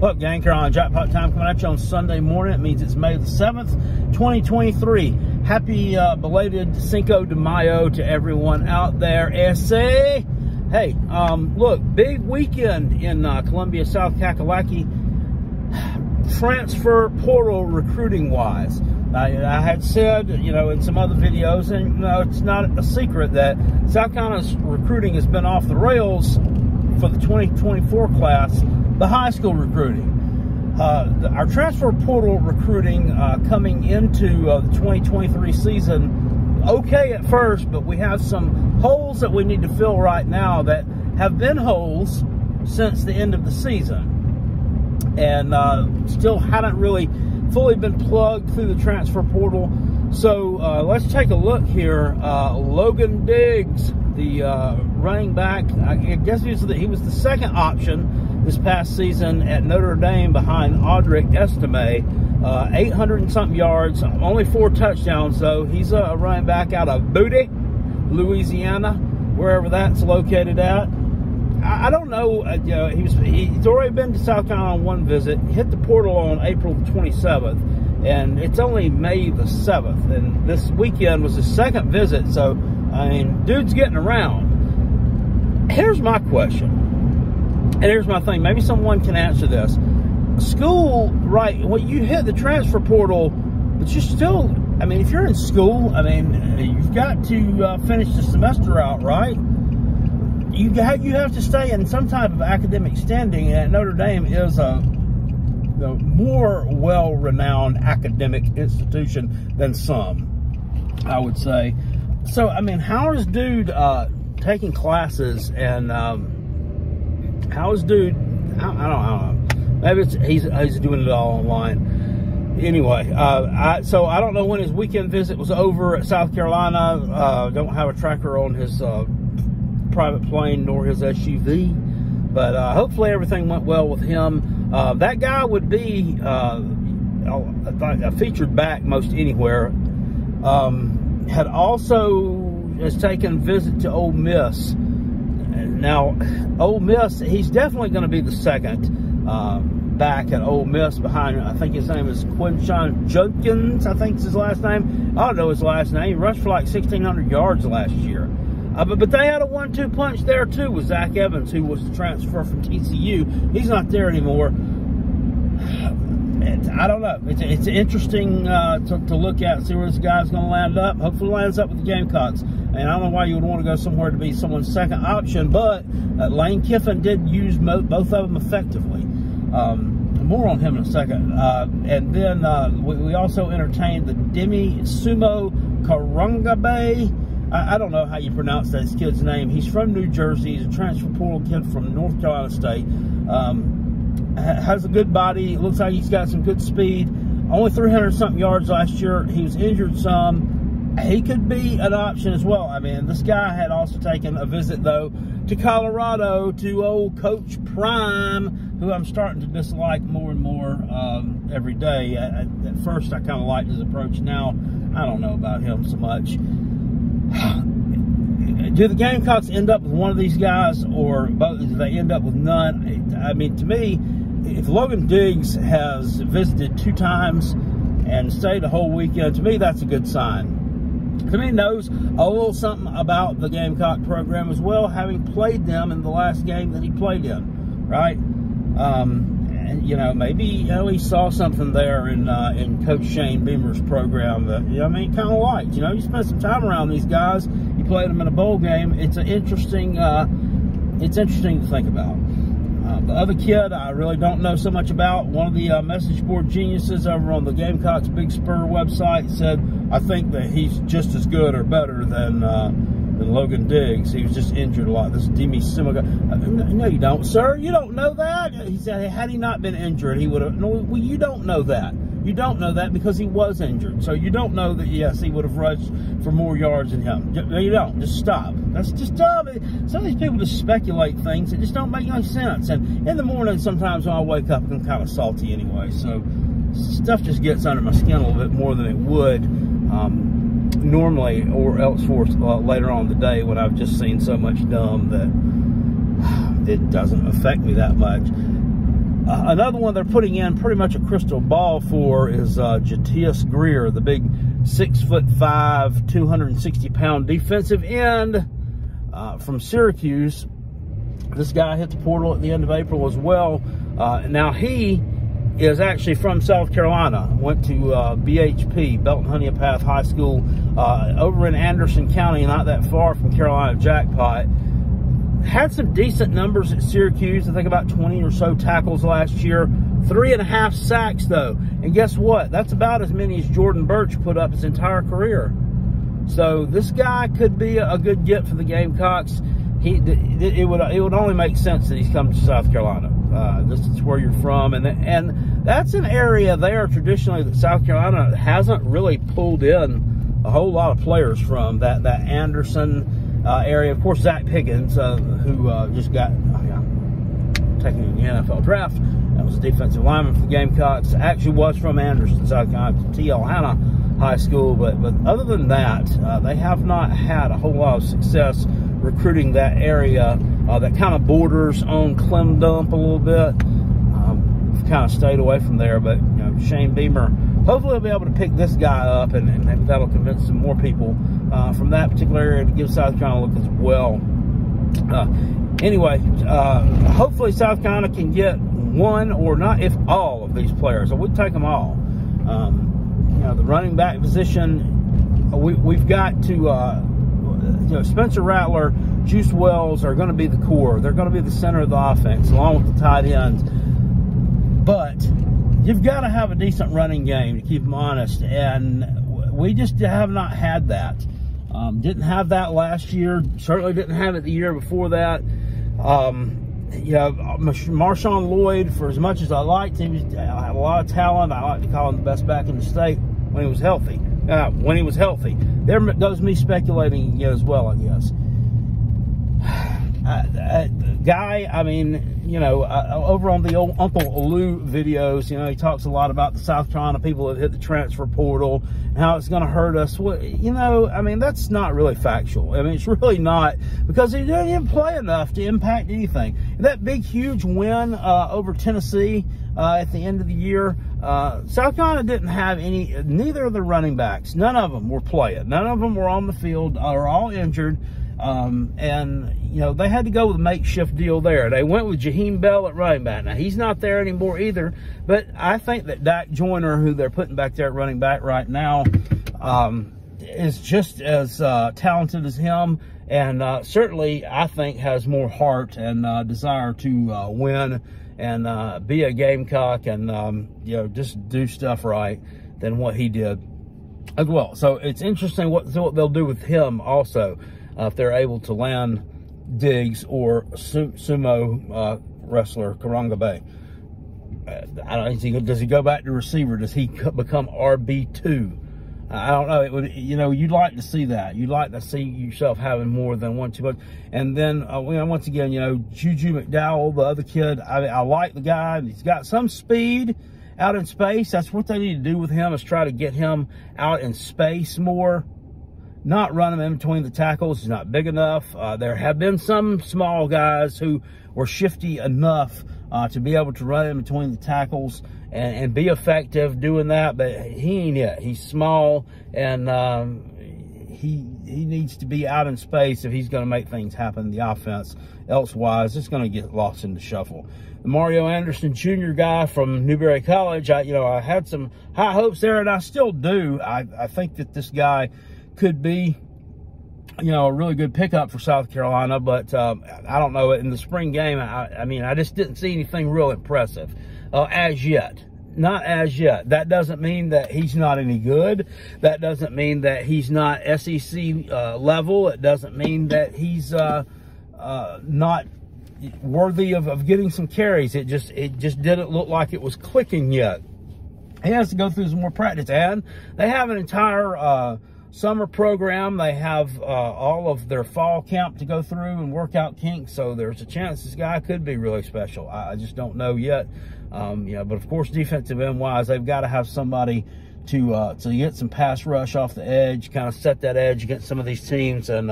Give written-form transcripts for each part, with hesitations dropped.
Look, gang, Carolina Jackpot time coming at you on Sunday morning. It means it's May the 7th, 2023. Happy belated Cinco de Mayo to everyone out there. Ese. Hey, look, big weekend in Columbia, South Kakalaki, transfer portal recruiting-wise. I had said, you know, in some other videos, and you know, it's not a secret that South Carolina's recruiting has been off the rails for the 2024 class, the high school recruiting. Our transfer portal recruiting coming into the 2023 season, okay at first, but we have some holes that we need to fill right now that have been holes since the end of the season. And still haven't really fully been plugged through the transfer portal. So let's take a look here. Logan Diggs, the running back, I guess he was the second option this past season at Notre Dame behind Audric Estime. 800 and something yards, only 4 touchdowns though. He's a running back out of Booty, Louisiana, wherever that's located at. I don't know, you know, he's already been to South Carolina on 1 visit, hit the portal on April the 27th, and it's only May the 7th, and this weekend was his 2nd visit, so, I mean, dude's getting around. Here's my question, and here's my thing, maybe someone can answer this. School, right, when you hit the transfer portal, but you're still, I mean, if you're in school, I mean, you've got to finish the semester out, right? You have to stay in some type of academic standing, and Notre Dame is a more well-renowned academic institution than some, I would say. So, I mean, how is dude taking classes, and how is dude, I don't know, maybe he's doing it all online. Anyway, so I don't know when his weekend visit was over at South Carolina. Don't have a tracker on his private plane nor his SUV, but hopefully everything went well with him. That guy would be a featured back most anywhere. Has taken a visit to Ole Miss. Now, Ole Miss, he's definitely going to be the second back at Ole Miss behind, I think his name is Quinshon Judkins, I think is his last name. I don't know his last name. He rushed for like 1,600 yards last year. But they had a 1-2 punch there, too, with Zach Evans, who was the transfer from TCU. He's not there anymore. I don't know. It's interesting to look at, see where this guy's going to land up. Hopefully lands up with the Gamecocks. And I don't know why you would want to go somewhere to be someone's second option, but Lane Kiffin did use both of them effectively. More on him in a second. And then we also entertained the Demi Sumo Karangabe. I don't know how you pronounce this kid's name. He's from New Jersey. He's a transfer portal kid from North Carolina State. Has a good body. Looks like he's got some good speed. Only 300-something yards last year. He was injured some. He could be an option as well. I mean, this guy had also taken a visit, though, to Colorado, to old Coach Prime, who I'm starting to dislike more and more every day. At first, I kind of liked his approach. Now, I don't know about him so much. Do the Gamecocks end up with one of these guys, or both? Do they end up with none? I mean, to me, if Logan Diggs has visited 2 times and stayed a whole weekend, to me, that's a good sign. To me, knows a little something about the Gamecock program as well, having played them in the last game that he played in, right? And, you know, maybe, you know, he saw something there in Coach Shane Beamer's program that, you know, I mean, kind of liked. You know, you spend some time around these guys. You played them in a bowl game. It's an interesting, it's interesting to think about. The other kid I really don't know so much about. One of the message board geniuses over on the Gamecocks Big Spur website said, I think that he's just as good or better than Logan Diggs. He was just injured a lot. This Demi Sumo. No, you don't, sir. You don't know that. He said, had he not been injured, he would have. No, well, you don't know that. You don't know that because he was injured. So you don't know that, yes, he would have rushed for more yards than him. You don't. Just stop. That's just dumb. Some of these people just speculate things that just don't make no sense. And in the morning, sometimes when I wake up, I'm kind of salty anyway. So stuff just gets under my skin a little bit more than it would normally or else for later on in the day when I've just seen so much dumb that it doesn't affect me that much. Another one they're putting in pretty much a crystal ball for is Jatius Greer, the big 6'5", 260-pound defensive end from Syracuse. This guy hit the portal at the end of April as well. Now he is actually from South Carolina. Went to BHP, Belton Honeypath High School, over in Anderson County, not that far from Carolina Jackpot. Had some decent numbers at Syracuse. I think about 20 or so tackles last year. 3.5 sacks, though. And guess what? That's about as many as Jordan Burch put up his entire career. So this guy could be a good get for the Gamecocks. It would only make sense that he's come to South Carolina. This is where you're from, and that's an area there traditionally that South Carolina hasn't really pulled in a whole lot of players from. That Anderson area, of course. Zach Pickens, who just got taken in the NFL draft, that was a defensive lineman for the Gamecocks. Actually, was from Anderson, South Carolina, T.L. Hanna High School, but other than that, they have not had a whole lot of success recruiting that area that kind of borders on Clem Dump a little bit. We've kind of stayed away from there, but Shane Beamer hopefully will be able to pick this guy up, and maybe that'll convince some more people from that particular area to give South Carolina a look as well. Anyway, hopefully South Carolina can get one or not, if all of these players. I would take them all. The running back position, we've got to. Spencer Rattler, Juice Wells are going to be the core. They're going to be the center of the offense, along with the tight ends. But you've got to have a decent running game to keep them honest, and we just have not had that. Didn't have that last year. Certainly didn't have it the year before that. Marshawn Lloyd, for as much as I liked him, he had a lot of talent. I like to call him the best back in the state when he was healthy. When he was healthy. There goes me speculating as well, I guess. Guy, I mean, over on the old Uncle Lou videos, he talks a lot about the South Carolina people that hit the transfer portal and how it's going to hurt us. Well, I mean, that's not really factual. I mean, it's really not, because he didn't even play enough to impact anything. That big, huge win over Tennessee at the end of the year, South Carolina didn't have neither of the running backs. None of them were playing. None of them were on the field. They're all injured. They had to go with a makeshift deal there. They went with Jaheim Bell at running back. Now, he's not there anymore either, but I think that Dak Joyner, who they're putting back there at running back right now, is just as talented as him, and certainly, I think, has more heart and desire to win and be a Gamecock and, just do stuff right than what he did as well. So it's interesting what they'll do with him also, if they're able to land Diggs or sumo wrestler Karanga Bay. Does he go back to receiver? Does he become RB2? I don't know. It would, you'd like to see that. You'd like to see yourself having more than 1, 2 months. And then, once again, Juju McDowell, the other kid, I like the guy. He's got some speed out in space. That's what they need to do with him, is try to get him out in space more. Not run him in between the tackles. He's not big enough. There have been some small guys who were shifty enough to be able to run in between the tackles and be effective doing that, but he ain't it. He's small, and he needs to be out in space if he's going to make things happen in the offense. Elsewise, it's going to get lost in the shuffle. The Mario Anderson Jr. guy from Newberry College, I had some high hopes there, and I still do. I think that this guy could be, a really good pickup for South Carolina, but I don't know. In the spring game, I just didn't see anything real impressive as yet. Not as yet. That doesn't mean that he's not any good. That doesn't mean that he's not SEC level. It doesn't mean that he's not worthy of getting some carries. It just didn't look like it was clicking yet. He has to go through some more practice, and they have an entire summer program. They have all of their fall camp to go through and work out kinks, so there's a chance this guy could be really special. I just don't know yet. But of course, defensive end wise, they've got to have somebody to get some pass rush off the edge, kind of set that edge against some of these teams, and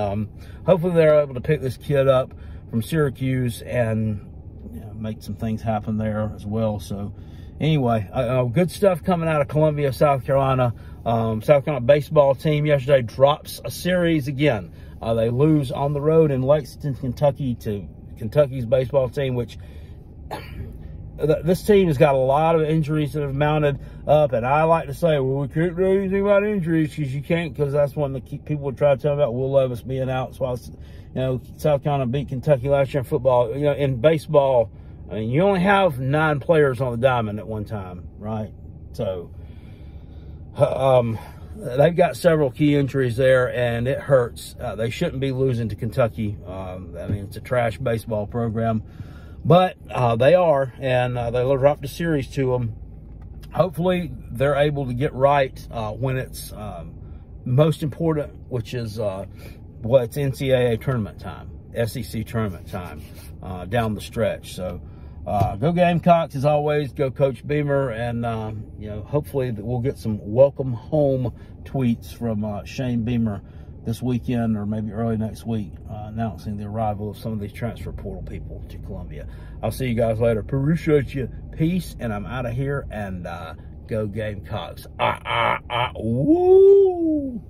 hopefully they're able to pick this kid up from Syracuse and make some things happen there as well. So anyway, good stuff coming out of Columbia, South Carolina. South Carolina baseball team yesterday drops a series again. They lose on the road in Lexington, Kentucky to Kentucky's baseball team, which this team has got a lot of injuries that have mounted up. And I like to say, well, we can't do anything about injuries because you can't, because that's one that people would try to tell me about Will Levis being out. So, South Carolina beat Kentucky last year in football. In baseball, I mean, you only have 9 players on the diamond at one time, right? So, they've got several key injuries there, and it hurts. They shouldn't be losing to Kentucky. I mean, it's a trash baseball program, but they are, and they dropped the series to them. Hopefully, they're able to get right when it's most important, which is it's NCAA tournament time, SEC tournament time down the stretch. So, go Gamecocks as always. Go Coach Beamer, and hopefully we'll get some welcome home tweets from Shane Beamer this weekend or maybe early next week, announcing the arrival of some of these transfer portal people to Columbia. I'll see you guys later. Appreciate you. Peace, and I'm out of here. And go Gamecocks. Woo!